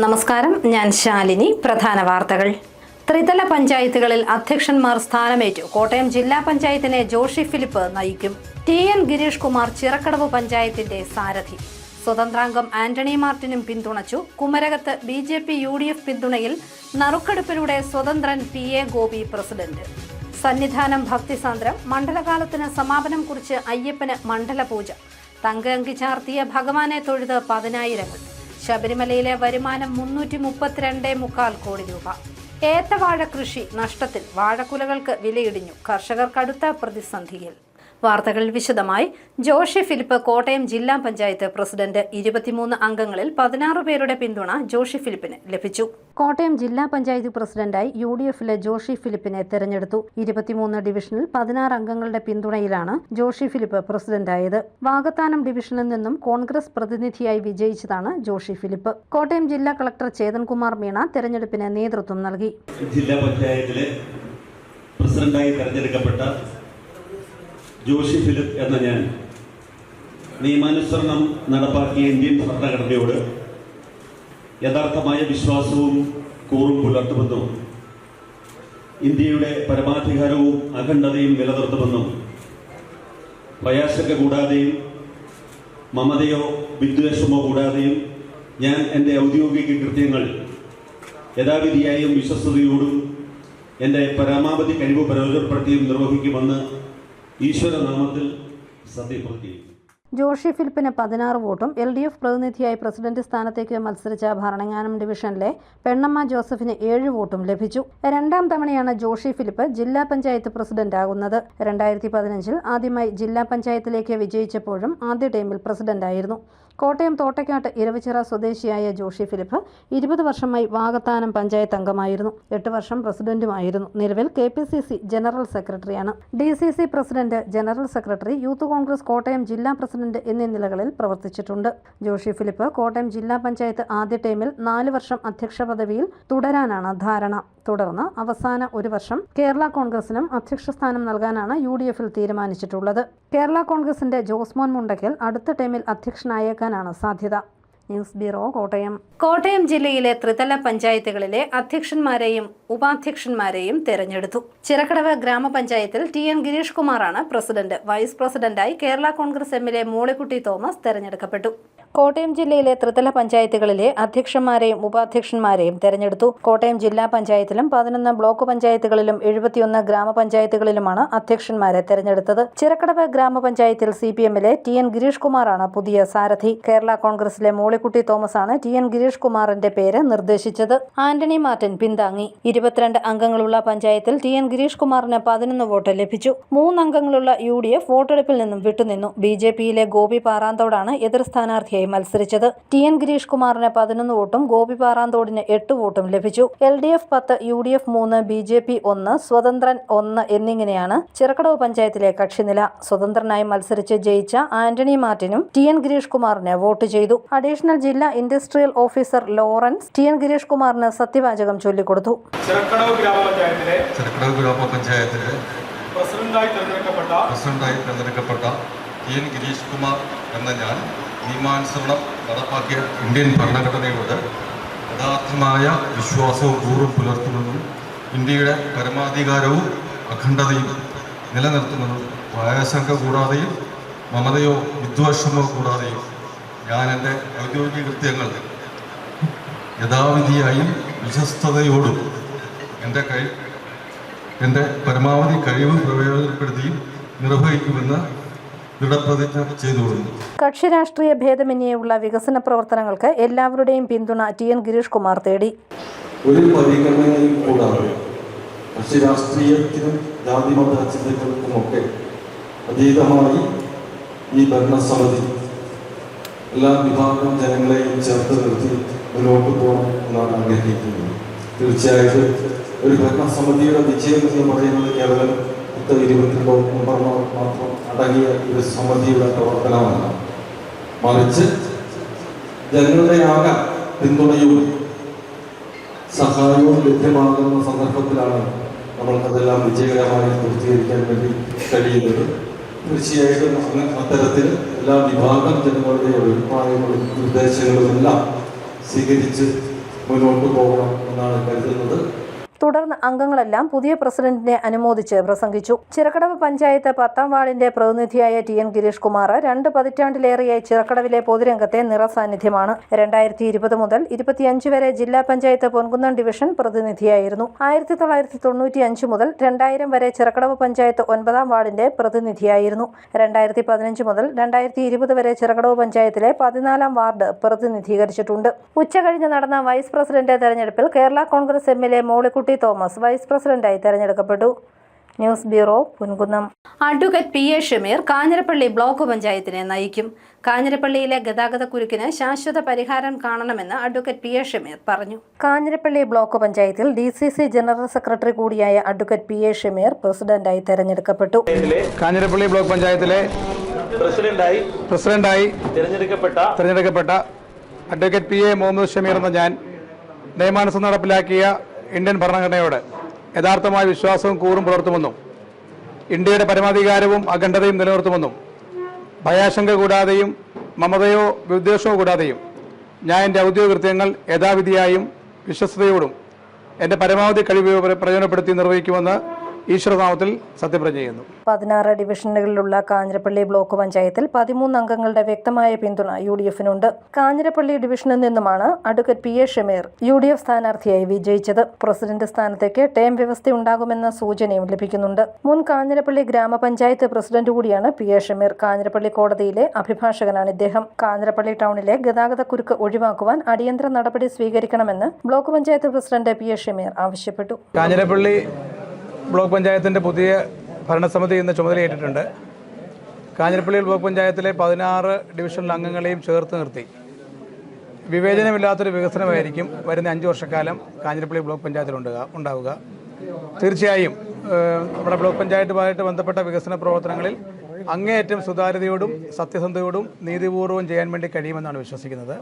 നമസ്കാരം, ഞാൻ ശാലിനി. പ്രധാന വാർത്തകൾ. ത്രിതല പഞ്ചായത്തുകളിൽ അധ്യക്ഷന്മാർ സ്ഥാനമേറ്റു. കോട്ടയം ജില്ലാ പഞ്ചായത്തിനെ ജോഷി ഫിലിപ്പ് നയിക്കും. TN ഗിരീഷ് കുമാർ ചിറക്കടവ് പഞ്ചായത്തിന്റെ സാരഥി. സ്വതന്ത്രാംഗം ആന്റണി മാർട്ടിനും പിന്തുണച്ചു. കുമരകത്ത് BJP UDF പിന്തുണയിൽ നറുക്കെടുപ്പിലൂടെ സ്വതന്ത്രൻ PA ഗോപി പ്രസിഡന്റ്. സന്നിധാനം ഭക്തിസാന്ദ്രം. മണ്ഡലകാലത്തിന് സമാപനം കുറിച്ച് അയ്യപ്പന് മണ്ഡലപൂജ. തങ്ക അങ്കി ചാർത്തിയ ഭഗവാനെ തൊഴുത് 10,000. ശബരിമലയിലെ വരുമാനം 332.4 കോടി രൂപ. ഏത്തവാഴ കൃഷി നഷ്ടത്തിൽ. വാഴക്കുലകൾക്ക് വിലയിടിഞ്ഞു. കർഷകർ കടുത്ത പ്രതിസന്ധിയിൽ. വാർത്തകൾ വിശദമായി. ജോഷി ഫിലിപ്പ് കോട്ടയം ജില്ലാ പഞ്ചായത്ത് പ്രസിഡന്റ്. 23 അംഗങ്ങളിൽ 16 പേരുടെ പിന്തുണ ജോഷി ഫിലിപ്പിന് ലഭിച്ചു. കോട്ടയം ജില്ലാ പഞ്ചായത്ത് പ്രസിഡന്റായി UDFിലെ ജോഷി ഫിലിപ്പിനെ തെരഞ്ഞെടുത്തു. 23 ഡിവിഷനിൽ 16 അംഗങ്ങളുടെ പിന്തുണയിലാണ് ജോഷി ഫിലിപ്പ് പ്രസിഡന്റായത്. വാകത്താനം ഡിവിഷനിൽ നിന്നും കോൺഗ്രസ് പ്രതിനിധിയായി വിജയിച്ചതാണ് ജോഷി ഫിലിപ്പ്. കോട്ടയം ജില്ലാ കളക്ടർ ചേതൻകുമാർ മീണ തെരഞ്ഞെടുപ്പിന് നേതൃത്വം നൽകി. ജില്ലാ പഞ്ചായത്തിലെ പ്രസിഡന്റായി തെരഞ്ഞെടുക്കപ്പെട്ട ജോഷി ഫിലിപ്പ് എന്ന ഞാൻ നിയമാനുസരണം നടപ്പാക്കിയ ഇന്ത്യൻ ഭരണഘടനയോട് യഥാർത്ഥമായ വിശ്വാസവും കൂറും പുലർത്തുമെന്നും ഇന്ത്യയുടെ പരമാധികാരവും അഖണ്ഡതയും നിലനിർത്തുമെന്നും ഭയാശങ്ക കൂടാതെയും മമതയോ വിദ്വേഷമോ കൂടാതെയും ഞാൻ എൻ്റെ ഔദ്യോഗിക കൃത്യങ്ങൾ യഥാവിധിയായും വിശ്വസ്തയോടും എൻ്റെ പരമാവധി കഴിവ് പ്രയോജനപ്പെടുത്തിയും നിർവഹിക്കുമെന്ന് ഈശ്വരനാമത്തിൽ സത്യപ്രതിജ്ഞ. ജോഷി ഫിലിപ്പിന് 16 വോട്ടും LDF പ്രതിനിധിയായി പ്രസിഡന്റ് സ്ഥാനത്തേക്ക് മത്സരിച്ച ഭരണങ്ങാനം ഡിവിഷനിലെ പെണ്ണമ്മ ജോസഫിന് 7 വോട്ടും ലഭിച്ചു. രണ്ടാം തവണയാണ് ജോഷി ഫിലിപ്പ് ജില്ലാ പഞ്ചായത്ത് പ്രസിഡന്റ് ആകുന്നത്. 2015 ആദ്യമായി ജില്ലാ പഞ്ചായത്തിലേക്ക് വിജയിച്ചപ്പോഴും ആദ്യ ടൈമിൽ പ്രസിഡന്റായിരുന്നു. കോട്ടയം തോട്ടയ്ക്കാട്ട് ഇരവിച്ചിറ സ്വദേശിയായ ജോഷി ഫിലിപ്പ് 20 വർഷമായി വാകത്താനം പഞ്ചായത്ത് അംഗമായിരുന്നു. 8 വർഷം പ്രസിഡന്റുമായിരുന്നു. നിലവിൽ KPCC ജനറൽ സെക്രട്ടറിയാണ്. DCC president, general secretary, youth Congress Kottayam ജില്ലാ പ്രസിഡന്റ് എന്നീ നിലകളിൽ പ്രവർത്തിച്ചിട്ടുണ്ട്. ജോഷി ഫിലിപ്പ് കോട്ടയം ജില്ലാ പഞ്ചായത്ത് ആദ്യ ടൈമിൽ 4 വർഷം അധ്യക്ഷ പദവിയിൽ തുടരാനാണ് ധാരണ. തുടർന്ന് അവസാന 1 വർഷം കേരള കോൺഗ്രസിനും അധ്യക്ഷ സ്ഥാനം നൽകാനാണ് UDFിൽ തീരുമാനിച്ചിട്ടുള്ളത്. കേരള കോൺഗ്രസിന്റെ ജോസ്മോൻ മുണ്ടയ്ക്കൽ അടുത്ത ടൈമിൽ അധ്യക്ഷനായേക്കാനാണ് സാധ്യത. News bureau, Kottayam. കോട്ടയം ജില്ലയിലെ ത്രിതല പഞ്ചായത്തുകളിലെ അധ്യക്ഷന്മാരെയും ഉപാധ്യക്ഷന്മാരെയും തെരഞ്ഞെടുത്തു. ചിറക്കടവ് ഗ്രാമപഞ്ചായത്തിൽ TN ഗിരീഷ് കുമാറാണ് പ്രസിഡന്റ്. വൈസ് പ്രസിഡന്റായി കേരള കോൺഗ്രസ് MLA മോളിക്കുട്ടി തോമസ് തെരഞ്ഞെടുക്കപ്പെട്ടു. കോട്ടയം ജില്ലയിലെ ത്രിതല പഞ്ചായത്തുകളിലെ അധ്യക്ഷന്മാരെയും ഉപാധ്യക്ഷന്മാരെയും തെരഞ്ഞെടുത്തു. കോട്ടയം ജില്ലാ പഞ്ചായത്തിലും 11 ബ്ലോക്ക് പഞ്ചായത്തുകളിലും 71 ഗ്രാമപഞ്ചായത്തുകളിലുമാണ് അധ്യക്ഷന്മാരെ തെരഞ്ഞെടുത്തത്. ചിറക്കടവ് ഗ്രാമപഞ്ചായത്തിൽ CPMലെ TN ഗിരീഷ് കുമാറാണ് പുതിയ സാരഥി. കേരള കോൺഗ്രസിലെ മോളിക്കുട്ടി തോമസ് ആണ് TN ഗിരീഷ് കുമാറിന്റെ പേര് നിർദ്ദേശിച്ചത്. ആന്റണി മാർട്ടിൻ പിന്താങ്ങി. 22 അംഗങ്ങളുള്ള പഞ്ചായത്തിൽ TN ഗിരീഷ് കുമാറിന് 11 വോട്ട് ലഭിച്ചു. 3 അംഗങ്ങളുള്ള UDF വോട്ടെടുപ്പിൽ നിന്നും വിട്ടുനിന്നു. BJPയിലെ ഗോപി പാറാന്തോടാണ് എതിർ സ്ഥാനാർത്ഥിയായി മത്സരിച്ചത്. TN ഗിരീഷ് കുമാറിന് 11 വോട്ടും ഗോപി പാറാന്തോടിന് 8 വോട്ടും ലഭിച്ചു. LDF 10, UDF 3, BJP 1, സ്വതന്ത്രൻ 1 എന്നിങ്ങനെയാണ് ചിറക്കടവ് പഞ്ചായത്തിലെ കക്ഷിനില. സ്വതന്ത്രനായി മത്സരിച്ച് ജയിച്ച ആന്റണി മാർട്ടിനും TN ഗിരീഷ് കുമാറിന് വോട്ട് ചെയ്തു. അഡീഷണൽ ജില്ലാ industrial officer Lawrence TN Girish കുമാറിന് സത്യവാചകം ചൊല്ലിക്കൊടുത്തു. ചിറക്കടവ് ഗ്രാമപഞ്ചായത്തിലെ പ്രസിഡന്റായി തെരഞ്ഞെടുക്കപ്പെട്ട TN ഗിരീഷ് കുമാർ എന്ന ഞാൻ നിയമാനുസരണം നടപ്പാക്കിയ ഇന്ത്യൻ ഭരണഘടനയോട് യഥാർത്ഥമായ വിശ്വാസവും കൂറും പുലർത്തുമെന്നും ഇന്ത്യയുടെ പരമാധികാരവും അഖണ്ഡതയും നിലനിർത്തുമെന്നും ഭയാശങ്ക കൂടാതെയും മമതയോ വിദ്വേഷമോ കൂടാതെയും ഞാൻ എൻ്റെ ഔദ്യോഗിക കൃത്യങ്ങൾ യഥാവിധിയായും വിശ്വസ്തയോടും എൻ്റെ പരമാവധി കഴിവ് പ്രയോജനപ്പെടുത്തിയും നിർവഹിക്കുമെന്ന് ദൃഢപ്രതിജ്ഞ ചെയ്തുകൊള്ളുന്നു. കക്ഷി രാഷ്ട്രീയ ഭേദമന്യേയുള്ള വികസന പ്രവർത്തനങ്ങൾക്ക് എല്ലാവരുടെയും പിന്തുണ TN ഗിരീഷ് കുമാർ തേടി. ഒരു പരിഗണനയും കൂടാതെ കക്ഷി രാഷ്ട്രീയത്തിനും ജാതിമത ചിന്തകൾക്കുമൊക്കെ അതീതമായി ഈ ഭരണസമിതി എല്ലാ വിഭാഗം ജനങ്ങളെയും ചേർത്ത് നിർത്തി മുന്നോട്ട് പോകണം എന്നാണ് ആഗ്രഹിക്കുന്നത്. തീർച്ചയായിട്ടും ഒരു ഭരണസമിതിയുടെ വിജയം എന്ന് പറയുന്നത് കേവലം 22 മെമ്പർമാർ മാത്രം അടങ്ങിയ ഒരു സമിതിയുടെ പ്രവർത്തനമല്ല, മറിച്ച് ജനങ്ങളുടെ ആകെ പിന്തുണയും സഹായവും ലഭ്യമാകുന്ന സന്ദർഭത്തിലാണ് നമ്മൾക്കതെല്ലാം വിജയകരമായി പൂർത്തീകരിക്കാൻ വേണ്ടി കഴിയുന്നത്. തീർച്ചയായിട്ടും അത്തരത്തിൽ എല്ലാ വിഭാഗം ജനങ്ങളുടെ അഭിപ്രായങ്ങളും നിർദ്ദേശങ്ങളും എല്ലാം സ്വീകരിച്ച് മുന്നോട്ട് പോകണം എന്നാണ് കരുതുന്നത്. തുടർന്ന് അംഗങ്ങളെല്ലാം പുതിയ പ്രസിഡന്റിനെ അനുമോദിച്ച് പ്രസംഗിച്ചു. ചിറക്കടവ് പഞ്ചായത്ത് 10ാം വാർഡിന്റെ പ്രതിനിധിയായ TN ഗിരീഷ് കുമാർ 2 പതിറ്റാണ്ടിലേറെയായി ചിറക്കടവിലെ പൊതുരംഗത്തെ നിറസാന്നിധ്യമാണ്. 2020 മുതൽ 25 വരെ ജില്ലാ പഞ്ചായത്ത് പൊൻകുന്നം ഡിവിഷൻ പ്രതിനിധിയായിരുന്നു. 1995 മുതൽ 2000 വരെ ചിറക്കടവ് പഞ്ചായത്ത് 9ാം വാർഡിന്റെ പ്രതിനിധിയായിരുന്നു. 2015 മുതൽ 2020 വരെ ചിറക്കടവ് പഞ്ചായത്തിലെ 14ാം വാർഡ് പ്രതിനിധീകരിച്ചിട്ടുണ്ട്. ഉച്ചകഴിഞ്ഞ് നടന്ന വൈസ് പ്രസിഡന്റ് തെരഞ്ഞെടുപ്പിൽ കേരള കോൺഗ്രസ് MLA മോളിക്കുട്ടി തോമസ് വൈസ് പ്രസിഡന്റായി തെരഞ്ഞെടുക്കപ്പെട്ടു. News bureau, Ponkunnam. Advocate PA Shameer Kanjirappally block പഞ്ചായത്തിനെ നയിക്കും. കാഞ്ഞിരപ്പള്ളിയിലെ ഗതാഗതക്കുരുക്കിന് ശാശ്വത പരിഹാരം കാണണമെന്ന് അഡ്വക്കേറ്റ് PA ഷമീർ പറഞ്ഞു. കാഞ്ഞിരപ്പള്ളി ബ്ലോക്ക് പഞ്ചായത്തിൽ DCC ജനറൽ സെക്രട്ടറി കൂടിയായ അഡ്വക്കേറ്റ് PA ഷമീർ പ്രസിഡന്റായി തെരഞ്ഞെടുക്കപ്പെട്ടു. കാഞ്ഞിരപ്പള്ളി ബ്ലോക്ക് പഞ്ചായത്തിലെ പ്രസിഡന്റായി തെരഞ്ഞെടുക്കപ്പെട്ട അഡ്വക്കേറ്റ് PA മുഹമ്മദ് ഷമീർ എന്ന ഞാൻ നിയമാനുസൃതം നടപ്പിലാക്കിയ ഇന്ത്യൻ ഭരണഘടനയോട് യഥാർത്ഥമായ വിശ്വാസവും കൂറും പുലർത്തുമെന്നും ഇന്ത്യയുടെ പരമാധികാരവും അഖണ്ഡതയും നിലനിർത്തുമെന്നും ഭയാശങ്ക കൂടാതെയും മമതയോ വിദ്വേഷമോ കൂടാതെയും ഞാൻ എൻ്റെ ഔദ്യോഗിക കൃത്യങ്ങൾ യഥാവിധിയായും വിശ്വസ്തയോടും എൻ്റെ പരമാവധി കഴിവ് പ്രയോജനപ്പെടുത്തി നിർവഹിക്കുമെന്ന് ഈശ്വരനാമത്തിൽ സത്യപ്രതിജ്ഞ ചെയ്യുന്നു. 16 ഡിവിഷനുകളിലുള്ള കാഞ്ഞിരപ്പള്ളി ബ്ലോക്ക് പഞ്ചായത്തിൽ 13 അംഗങ്ങളുടെ വ്യക്തമായ പിന്തുണ UDF-നുണ്ട്. കാഞ്ഞിരപ്പള്ളി ഡിവിഷനിൽ നിന്നുമാണ് അഡ്വക്കേറ്റ് PA ഷമീർ UDF സ്ഥാനാർത്ഥിയായി വിജയിച്ചത്. പ്രസിഡന്റ് സ്ഥാനത്തേക്ക് ടേം വ്യവസ്ഥ ഉണ്ടാകുമെന്ന സൂചനയും ലഭിക്കുന്നുണ്ട്. മുൻ കാഞ്ഞിരപ്പള്ളി ഗ്രാമപഞ്ചായത്ത് പ്രസിഡന്റ് കൂടിയാണ് PA ഷമീർ. കാഞ്ഞിരപ്പള്ളി കോടതിയിലെ അഭിഭാഷകനാണ് ഇദ്ദേഹം. കാഞ്ഞിരപ്പള്ളി ടൗണിലെ ഗതാഗതക്കുരുക്ക് ഒഴിവാക്കുവാൻ അടിയന്തര നടപടി സ്വീകരിക്കണമെന്ന് block panchayat president PA Shameer ആവശ്യപ്പെട്ടു. കാഞ്ഞിരപ്പള്ളി ബ്ലോക്ക് പഞ്ചായത്തിൻ്റെ പുതിയ ഭരണസമിതി ഇന്ന് ചുമതലയേറ്റിട്ടുണ്ട്. കാഞ്ഞിരപ്പള്ളി ബ്ലോക്ക് പഞ്ചായത്തിലെ 16 ഡിവിഷനിലെ അംഗങ്ങളെയും ചേർത്ത് നിർത്തി വിവേചനമില്ലാത്തൊരു വികസനമായിരിക്കും വരുന്ന 5 വർഷക്കാലം കാഞ്ഞിരപ്പള്ളി ബ്ലോക്ക് പഞ്ചായത്തിൽ ഉണ്ടാവുക. തീർച്ചയായും നമ്മുടെ ബ്ലോക്ക് പഞ്ചായത്തുമായിട്ട് ബന്ധപ്പെട്ട വികസന പ്രവർത്തനങ്ങളിൽ അങ്ങേയറ്റം സുതാര്യതയോടും സത്യസന്ധതയോടും നീതിപൂർവ്വം ചെയ്യാൻ വേണ്ടി കഴിയുമെന്നാണ് വിശ്വസിക്കുന്നത്.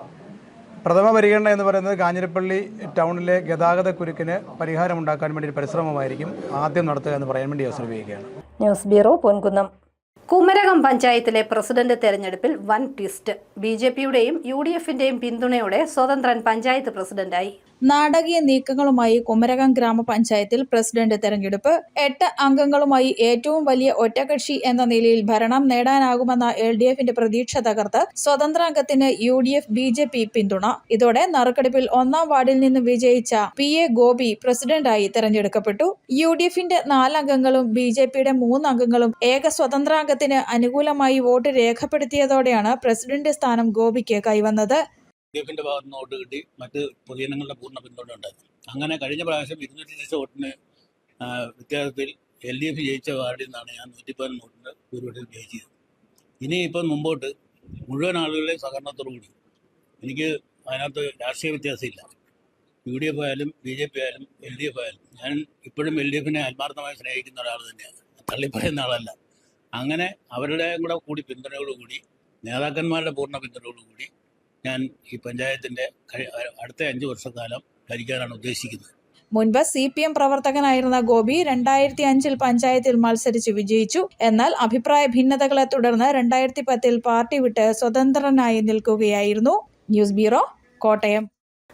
പ്രഥമ പരിഗണന എന്ന് പറയുന്നത് കാഞ്ഞിരപ്പള്ളി ടൗണിലെ ഗതാഗതക്കുരുക്കിന് പരിഹാരമുണ്ടാക്കാൻ വേണ്ടി ഒരു പരിശ്രമമായിരിക്കും ആദ്യം നടത്തുക എന്ന് പറയാൻ വേണ്ടി അവസരം ഉപയോഗിക്കുകയാണ്. News bureau, Ponkunnam. കുമരകം പഞ്ചായത്തിലെ പ്രസിഡന്റ് തെരഞ്ഞെടുപ്പിൽ വൻ ട്വിസ്റ്റ്. BJP-യുടെയും UDF-ന്റെയും പിന്തുണയോടെ സ്വതന്ത്രൻ പഞ്ചായത്ത് പ്രസിഡന്റായി. നാടകീയ നീക്കങ്ങളുമായി കുമരകം ഗ്രാമപഞ്ചായത്തിൽ പ്രസിഡന്റ് തെരഞ്ഞെടുപ്പ്. 8 അംഗങ്ങളുമായി ഏറ്റവും വലിയ ഒറ്റകക്ഷി എന്ന നിലയിൽ ഭരണം നേടാനാകുമെന്ന LDF-ന്റെ പ്രതീക്ഷ തകർത്ത് സ്വതന്ത്രാംഗത്തിന് UDF BJP പിന്തുണ. ഇതോടെ നറുക്കെടുപ്പിൽ 1ാം വാർഡിൽ നിന്ന് വിജയിച്ച PA ഗോപി പ്രസിഡന്റായി തെരഞ്ഞെടുക്കപ്പെട്ടു. UDF-ന്റെ 4 അംഗങ്ങളും BJP-യുടെ 3 അംഗങ്ങളും ഏക സ്വതന്ത്രാംഗത്തിന് അനുകൂലമായി വോട്ട് രേഖപ്പെടുത്തിയതോടെയാണ് പ്രസിഡന്റ് സ്ഥാനം ഗോപിക്ക് കൈവന്നത്. UDF-ന്റെ ഭാഗത്ത് നിന്ന് വോട്ട് കിട്ടി, മറ്റ് പൊതുജനങ്ങളുടെ പൂർണ്ണ പിന്തുണ ഉണ്ടായി. അങ്ങനെ കഴിഞ്ഞ പ്രാവശ്യം 206 വോട്ടിന് വ്യത്യാസത്തിൽ LDF ജയിച്ച വാർഡിൽ നിന്നാണ് ഞാൻ 114 വോട്ടിന് ഭൂരിപക്ഷത്തിൽ ജയിച്ചത്. ഇനിയിപ്പം മുമ്പോട്ട് മുഴുവൻ ആളുകളുടെയും സഹകരണത്തോടുകൂടി എനിക്ക് അതിനകത്ത് രാഷ്ട്രീയ വ്യത്യാസമില്ല. UDF ആയാലും BJP ആയാലും LDF ആയാലും ഞാൻ ഇപ്പോഴും LDF-നെ ആത്മാർത്ഥമായി സ്നേഹിക്കുന്ന ഒരാൾ തന്നെയാണ്, തള്ളിപ്പറയുന്ന ആളല്ല. അങ്ങനെ അവരുടെ കൂടി പിന്തുണയോടുകൂടി നേതാക്കന്മാരുടെ പൂർണ്ണ പിന്തുണയോടുകൂടി ഞാൻ ഈ പഞ്ചായത്തിൻ്റെ അടുത്ത 5 വർഷക്കാലം ഭരിക്കാനാണ് ഉദ്ദേശിക്കുന്നത്. മുൻപ് CPM പ്രവർത്തകനായിരുന്ന ഗോപി 2005-ൽ പഞ്ചായത്തിൽ മത്സരിച്ച് വിജയിച്ചു. എന്നാൽ അഭിപ്രായ ഭിന്നതകളെ തുടർന്ന് 2010-ൽ പാർട്ടി വിട്ട് സ്വതന്ത്രനായി നിൽക്കുകയായിരുന്നു. News bureau, Kottayam.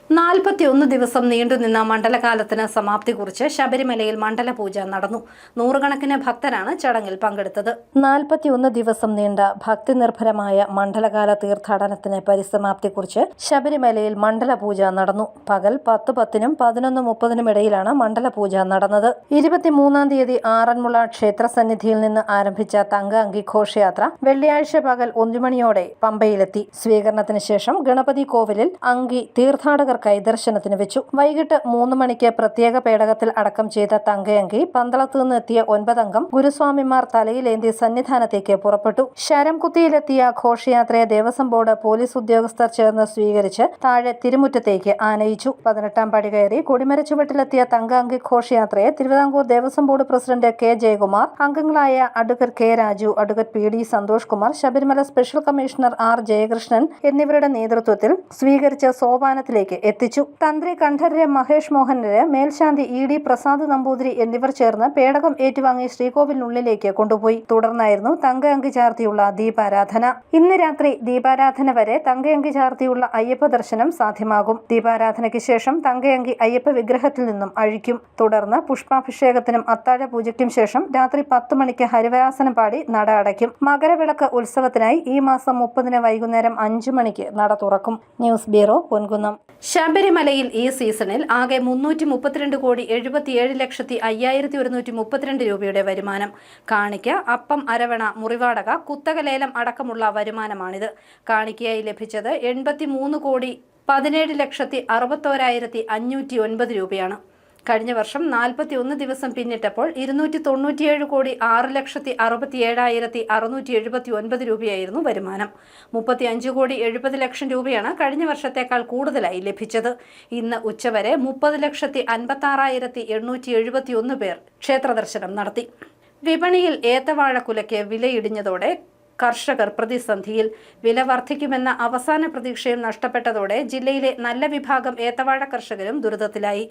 41 ദിവസം നീണ്ടുനിന്ന മണ്ഡലകാലത്തിന് സമാപ്തി കുറിച്ച് ശബരിമലയിൽ മണ്ഡലപൂജ നടന്നു. നൂറുകണക്കിന് ഭക്തരാണ് ചടങ്ങിൽ പങ്കെടുത്തത്. 41 ദിവസം നീണ്ട ഭക്തിനിർഭരമായ മണ്ഡലകാല തീർത്ഥാടനത്തിന് പരിസമാപ്തി കുറിച്ച് ശബരിമലയിൽ മണ്ഡലപൂജ നടന്നു. പകൽ 10:10-നും 11:30-നും ഇടയിലാണ് മണ്ഡലപൂജ നടന്നത്. 23-ാം തീയതി ആറന്മുള ക്ഷേത്രസന്നിധിയിൽ നിന്ന് ആരംഭിച്ച തങ്ക അങ്കി ഘോഷയാത്ര വെള്ളിയാഴ്ച പകൽ 1 മണിയോടെ പമ്പയിലെത്തി. സ്വീകരണത്തിന് ശേഷം ഗണപതി കോവിലിൽ അങ്കി തീർത്ഥാടകർ ദർശനത്തിന് വെച്ചു. വൈകിട്ട് 3 മണിക്ക് പ്രത്യേക പേടകത്തിൽ അടക്കം ചെയ്ത തങ്കയങ്കി പന്തളത്ത് നിന്ന് എത്തിയ 9 അംഗം ഗുരുസ്വാമിമാർ തലയിലേന്തി സന്നിധാനത്തേക്ക് പുറപ്പെട്ടു. ശരംകുത്തിയിലെത്തിയ ഘോഷയാത്രയെ ദേവസ്വം ബോർഡ് പോലീസ് ഉദ്യോഗസ്ഥർ ചേർന്ന് സ്വീകരിച്ച് താഴെ തിരുമുറ്റത്തേക്ക് ആനയിച്ചു. 18ാം പടി കയറി കൊടിമരച്ചുവട്ടിലെത്തിയ തങ്കഅങ്കി ഘോഷയാത്രയെ Travancore Devaswom board president K. Jayakumar, അംഗങ്ങളായ advocate K. Raju, advocate PD Santhosh Kumar, Sabarimala special commissioner R. Jayakrishnan എന്നിവരുടെ നേതൃത്വത്തിൽ സ്വീകരിച്ച സോപാനത്തിലേക്ക് എത്തിച്ചു. തന്ത്രി കണ്ഠരര് മഹേഷ് മോഹനര്, മേൽശാന്തി ED പ്രസാദ് നമ്പൂതിരി എന്നിവർ ചേർന്ന് പേടകം ഏറ്റുവാങ്ങി ശ്രീകോവിലിനുള്ളിലേക്ക് കൊണ്ടുപോയി. തുടർന്നായിരുന്നു തങ്കയങ്കി ചാർത്തിയുള്ള ദീപാരാധന. ഇന്ന് രാത്രി ദീപാരാധന വരെ തങ്കയങ്കി ചാർത്തിയുള്ള അയ്യപ്പ ദർശനം സാധ്യമാകും. ദീപാരാധനയ്ക്ക് ശേഷം തങ്കയങ്കി അയ്യപ്പ വിഗ്രഹത്തിൽ നിന്നും അഴിക്കും. തുടർന്ന് പുഷ്പാഭിഷേകത്തിനും അത്താഴ പൂജയ്ക്കും ശേഷം രാത്രി 10 മണിക്ക് ഹരിവരാസനം പാടി നട അടയ്ക്കും. മകരവിളക്ക് ഉത്സവത്തിനായി ഈ മാസം 30-ന് വൈകുന്നേരം 5 മണിക്ക് നട തുറക്കും. News bureau, Ponkunnam. ശബരിമലയിൽ ഈ സീസണിൽ ആകെ 332,77,05,132 രൂപയുടെ വരുമാനം. കാണിക്ക, അപ്പം, അരവണ, മുറിവാടക, കുത്തക ലേലം അടക്കമുള്ള വരുമാനമാണിത്. കാണിക്കയായി ലഭിച്ചത് 83,17,61,509 രൂപയാണ്. കഴിഞ്ഞ വർഷം 41 ദിവസം പിന്നിട്ടപ്പോൾ 297,06,67,679 രൂപയായിരുന്നു വരുമാനം. 35,70,00,000 രൂപയാണ് കഴിഞ്ഞ വർഷത്തേക്കാൾ കൂടുതലായി ലഭിച്ചത്. ഇന്ന് ഉച്ചവരെ 30,56,871 പേർ ക്ഷേത്രദർശനം നടത്തി. വിപണിയിൽ ഏത്തവാഴക്കുലയ്ക്ക് വിലയിടിഞ്ഞതോടെ കർഷകർ പ്രതിസന്ധിയിൽ. വില വർദ്ധിക്കുമെന്ന അവസാന പ്രതീക്ഷയും നഷ്ടപ്പെട്ടതോടെ ജില്ലയിലെ നല്ല വിഭാഗം ഏത്തവാഴ കർഷകരും ദുരിതത്തിലായി.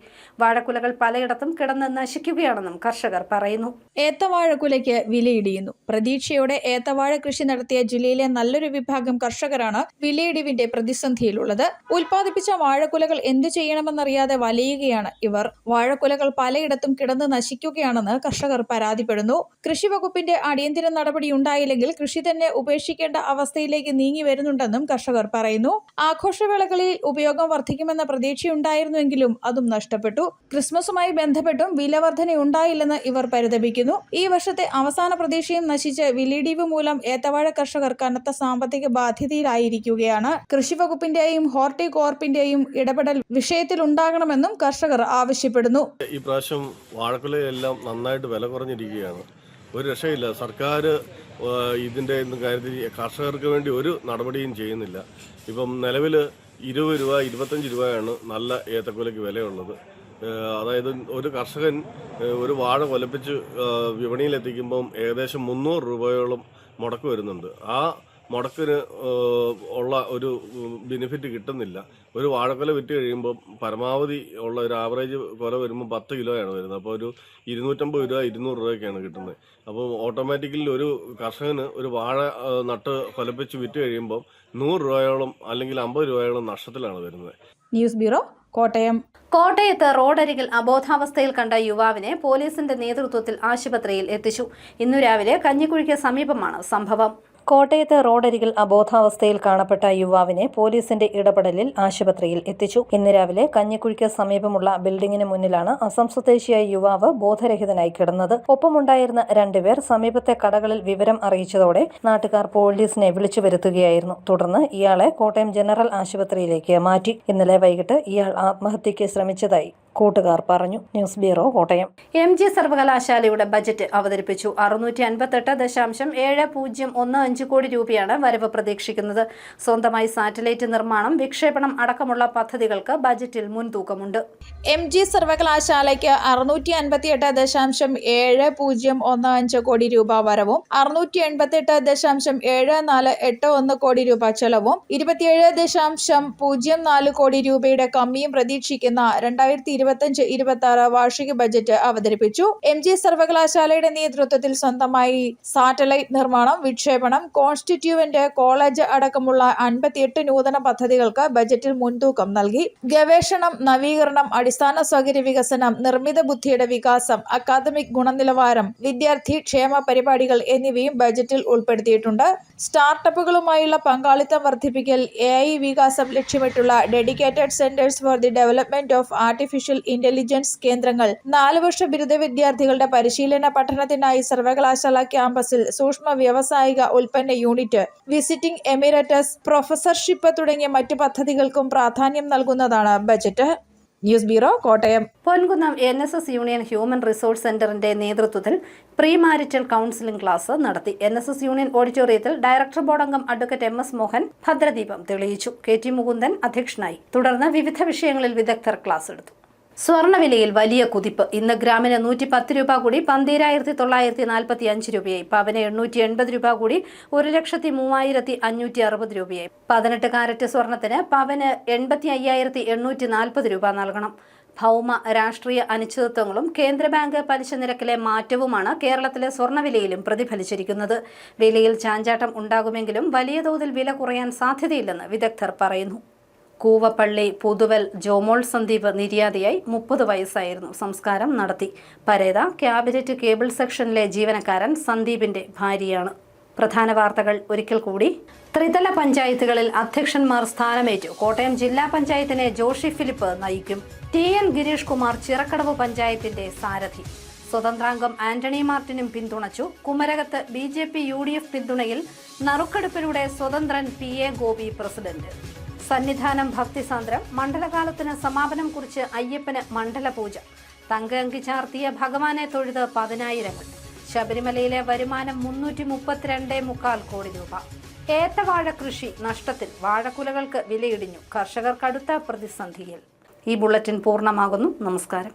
വാഴക്കുലകൾ പലയിടത്തും കിടന്ന് നശിക്കുകയാണെന്നും കർഷകർ പറയുന്നു. ഏത്തവാഴക്കുലയ്ക്ക് വിലയിടിയുന്നു. പ്രതീക്ഷയോടെ ഏത്തവാഴ കൃഷി നടത്തിയ ജില്ലയിലെ നല്ലൊരു വിഭാഗം കർഷകരാണ് വിലയിടിവിന്റെ പ്രതിസന്ധിയിലുള്ളത്. ഉൽപ്പാദിപ്പിച്ച വാഴക്കുലകൾ എന്തു ചെയ്യണമെന്നറിയാതെ വലയുകയാണ് ഇവർ. വാഴക്കുലകൾ പലയിടത്തും കിടന്ന് നശിക്കുകയാണെന്ന് കർഷകർ പരാതിപ്പെടുന്നു. കൃഷി വകുപ്പിന്റെ അടിയന്തര നടപടിയുണ്ടായില്ലെങ്കിൽ കൃഷി തന്നെ ഉപേക്ഷിക്കേണ്ട അവസ്ഥയിലേക്ക് നീങ്ങി വരുന്നുണ്ടെന്നും കർഷകർ പറയുന്നു. ആഘോഷവേളകളിൽ ഉപയോഗം വർദ്ധിക്കുമെന്ന പ്രതീക്ഷയുണ്ടായിരുന്നുവെങ്കിലും അതും നഷ്ടപ്പെട്ടു. ക്രിസ്മസുമായി ബന്ധപ്പെട്ടും വില വർധനയുണ്ടായില്ലെന്ന് ഇവർ പരിതപിക്കുന്നു. ഈ വർഷത്തെ അവസാന പ്രതീക്ഷയും നശിച്ച് വിലയിടിവ് മൂലം ഏത്തവാഴ കർഷകർ കനത്ത സാമ്പത്തിക ബാധ്യതയിലായിരിക്കുകയാണ്. കൃഷി വകുപ്പിന്റെയും ഹോർട്ടികോർപ്പിന്റെയും ഇടപെടൽ വിഷയത്തിൽ ഉണ്ടാകണമെന്നും കർഷകർ ആവശ്യപ്പെടുന്നു. ഈ പ്രാവശ്യം വാഴക്കുലയെല്ലാം നന്നായിട്ട് വില കുറഞ്ഞിരിക്കുകയാണ്. ഒരു രക്ഷയില്ല. സർക്കാർ ഇതിൻ്റെ കാര്യത്തിൽ കർഷകർക്ക് വേണ്ടി ഒരു നടപടിയും ചെയ്യുന്നില്ല. ഇപ്പം നിലവിൽ 20 രൂപ 25 രൂപയാണ് നല്ല ഏത്തക്കുലയ്ക്ക് വിലയുള്ളത്. അതായത് ഒരു കർഷകൻ ഒരു വാഴ കൊലപ്പിച്ച് വിപണിയിലെത്തിക്കുമ്പം ഏകദേശം 300 രൂപയോളം മുടക്ക് വരുന്നുണ്ട്. ആ മുടക്കിന് ഉള്ള ഒരു ബെനിഫിറ്റ് കിട്ടുന്നില്ല. ഒരു വാഴക്കൊല വിറ്റ് കഴിയുമ്പോൾ പരമാവധി ഉള്ള ഒരു ആവറേജ് കൊല വരുമ്പോൾ 10 കിലോയാണ് വരുന്നത്. അപ്പോൾ ഒരു 250 രൂപ 200 രൂപയൊക്കെയാണ് കിട്ടുന്നത്. അപ്പോൾ ഓട്ടോമാറ്റിക്കലി ഒരു കർഷകന് ഒരു വാഴ നട്ട് കൊലപ്പിച്ച് വിറ്റ് കഴിയുമ്പോൾ 100 രൂപയോളം അല്ലെങ്കിൽ 50 രൂപയോളം നഷ്ടത്തിലാണ് വരുന്നത്. News bureau, Kottayam. കോട്ടയത്ത് റോഡരികിൽ അബോധാവസ്ഥയിൽ കണ്ട യുവാവിനെ പോലീസിന്റെ നേതൃത്വത്തിൽ ആശുപത്രിയിൽ എത്തിച്ചു. ഇന്നു രാവിലെ കഞ്ഞിക്കുഴിക്ക് സമീപമാണ് സംഭവം. കോട്ടയത്ത് റോഡരികിൽ അബോധാവസ്ഥയിൽ കാണപ്പെട്ട യുവാവിനെ പോലീസിന്റെ ഇടപെടലിൽ ആശുപത്രിയിൽ എത്തിച്ചു. ഇന്ന് രാവിലെ കഞ്ഞിക്കുഴിക്ക് സമീപമുള്ള ബിൽഡിംഗിന് മുന്നിലാണ് അസം സ്വദേശിയായ യുവാവ് ബോധരഹിതനായി കിടന്നത്. ഒപ്പമുണ്ടായിരുന്ന 2 പേർ സമീപത്തെ കടകളിൽ വിവരം അറിയിച്ചതോടെ നാട്ടുകാർ പോലീസിനെ വിളിച്ചു വരുത്തുകയായിരുന്നു. തുടർന്ന് ഇയാളെ കോട്ടയം ജനറൽ ആശുപത്രിയിലേക്ക് മാറ്റി. ഇന്നലെ വൈകിട്ട് ഇയാൾ ആത്മഹത്യയ്ക്ക് ശ്രമിച്ചതായി കൂട്ടുകാർ പറഞ്ഞു. News bureau, Kottayam. MG സർവകലാശാലയുടെ ബജറ്റ് അവതരിപ്പിച്ചു. 658.7015 കോടി രൂപയാണ് വരവ് പ്രതീക്ഷിക്കുന്നത്. സ്വന്തമായി സാറ്റലൈറ്റ് നിർമ്മാണം, വിക്ഷേപണം അടക്കമുള്ള പദ്ധതികൾക്ക് ബജറ്റിൽ മുൻതൂക്കമുണ്ട്. MG സർവകലാശാലയ്ക്ക് 658.7015 കോടി രൂപ വരവും 688.7481 കോടി രൂപ ചെലവും 27.04 കോടി രൂപയുടെ കമ്മിയും പ്രതീക്ഷിക്കുന്ന 2025-26 വാർഷിക ബജറ്റ് അവതരിപ്പിച്ചു. MG സർവകലാശാലയുടെ നേതൃത്വത്തിൽ സ്വന്തമായി സാറ്റലൈറ്റ് നിർമ്മാണം, വിക്ഷേപണം, കോൺസ്റ്റിറ്റ്യൂവന്റ് കോളേജ് അടക്കമുള്ള 58 നൂതന പദ്ധതികൾക്ക് ബജറ്റിൽ മുൻതൂക്കം നൽകി. ഗവേഷണം, നവീകരണം, അടിസ്ഥാന സൗകര്യ വികസനം, നിർമ്മിത ബുദ്ധിയുടെ വികാസം, അക്കാദമിക് ഗുണനിലവാരം, വിദ്യാർത്ഥി ക്ഷേമ പരിപാടികൾ എന്നിവയും ബജറ്റിൽ ഉൾപ്പെടുത്തിയിട്ടുണ്ട്. സ്റ്റാർട്ടപ്പുകളുമായുള്ള പങ്കാളിത്തം വർദ്ധിപ്പിക്കൽ, AI വികാസം ലക്ഷ്യമിട്ടുള്ള dedicated centres for the development of artificial intelligence കേന്ദ്രങ്ങൾ, 4 വർഷ ബിരുദ വിദ്യാർത്ഥികളുടെ പരിശീലന പഠനത്തിനായി സർവകലാശാല ക്യാമ്പസിൽ സൂക്ഷ്മ വ്യാവസായിക ഉൽപ്പന്ന യൂണിറ്റ്, വിസിറ്റിംഗ് എമിറേറ്റസ്, പ്രൊഫസർഷിപ്പ് തുടങ്ങിയ മറ്റു പദ്ധതികൾക്കും പ്രാധാന്യം നൽകുന്നതാണ് budget. News bureau, Kottayam. Ponkunnam NSS union human resource സെന്ററിന്റെ നേതൃത്വത്തിൽ പ്രീ മാരിറ്റൽ കൗൺസിലിംഗ് ക്ലാസ് നടത്തി. NSS യൂണിയൻ ഓഡിറ്റോറിയത്തിൽ ഡയറക്ടർ ബോർഡ് അംഗം അഡ്വക്കേറ്റ് MS മോഹൻ ഭദ്രദീപം തെളിയിച്ചു. KT മുകുന്ദൻ അധ്യക്ഷനായി. തുടർന്ന് വിവിധ വിഷയങ്ങളിൽ വിദഗ്ധർ ക്ലാസ് എടുത്തു. സ്വർണ്ണവിലയിൽ വലിയ കുതിപ്പ്. ഇന്ന് ഗ്രാമിന് 110 രൂപ കൂടി 12,945 രൂപയായി. പവന് 880 രൂപ കൂടി 1,03,560 രൂപയായി. 18 കാരറ്റ് സ്വർണത്തിന് പവന് 85,840 രൂപ നൽകണം. ഭൗമ രാഷ്ട്രീയ അനിശ്ചിതത്വങ്ങളും കേന്ദ്ര ബാങ്ക് പലിശ നിരക്കിലെ മാറ്റവുമാണ് കേരളത്തിലെ സ്വർണ്ണവിലയിലും പ്രതിഫലിച്ചിരിക്കുന്നത്. വിലയിൽ ചാഞ്ചാട്ടം ഉണ്ടാകുമെങ്കിലും വലിയ തോതിൽ വില കുറയാൻ സാധ്യതയില്ലെന്ന് വിദഗ്ധർ പറയുന്നു. കൂവപ്പള്ളി പുതുവൽ ജോമോൾ സന്ദീപ് നിര്യാതയായി. 30 വയസ്സായിരുന്നു. സംസ്കാരം നടത്തി. പരേത ക്യാബിനറ്റ് കേബിൾ സെക്ഷനിലെ ജീവനക്കാരൻ സന്ദീപിന്റെ ഭാര്യയാണ്. പ്രധാന വാർത്തകൾ ഒരിക്കൽ കൂടി. ത്രിതല പഞ്ചായത്തുകളിൽ അധ്യക്ഷന്മാർ സ്ഥാനമേറ്റു. കോട്ടയം ജില്ലാ പഞ്ചായത്തിനെ ജോഷി ഫിലിപ്പ് നയിക്കും. TN ഗിരീഷ് കുമാർ ചിറക്കടവ് പഞ്ചായത്തിന്റെ സാരഥി. സ്വതന്ത്രാംഗം ആന്റണി മാർട്ടിനും പിന്തുണച്ചു. കുമരകത്ത് BJP UDF പിന്തുണയിൽ നറുക്കെടുപ്പിലൂടെ സ്വതന്ത്രൻ PA ഗോപി പ്രസിഡന്റ്. സന്നിധാനം ഭക്തിസാന്ദ്രം. മണ്ഡലകാലത്തിന് സമാപനം കുറിച്ച് അയ്യപ്പന് മണ്ഡലപൂജ. തങ്ക അങ്കി ചാർത്തിയ ഭഗവാനെ തൊഴുത് 10,000. ശബരിമലയിലെ വരുമാനം 332.25 കോടി രൂപ. ഏത്തവാഴ കൃഷി നഷ്ടത്തിൽ. വാഴക്കുലകൾക്ക് വിലയിടിഞ്ഞു. കർഷകർ കടുത്ത പ്രതിസന്ധിയിൽ. ഈ ബുള്ളറ്റിൻ പൂർണ്ണമാകുന്നു. നമസ്കാരം.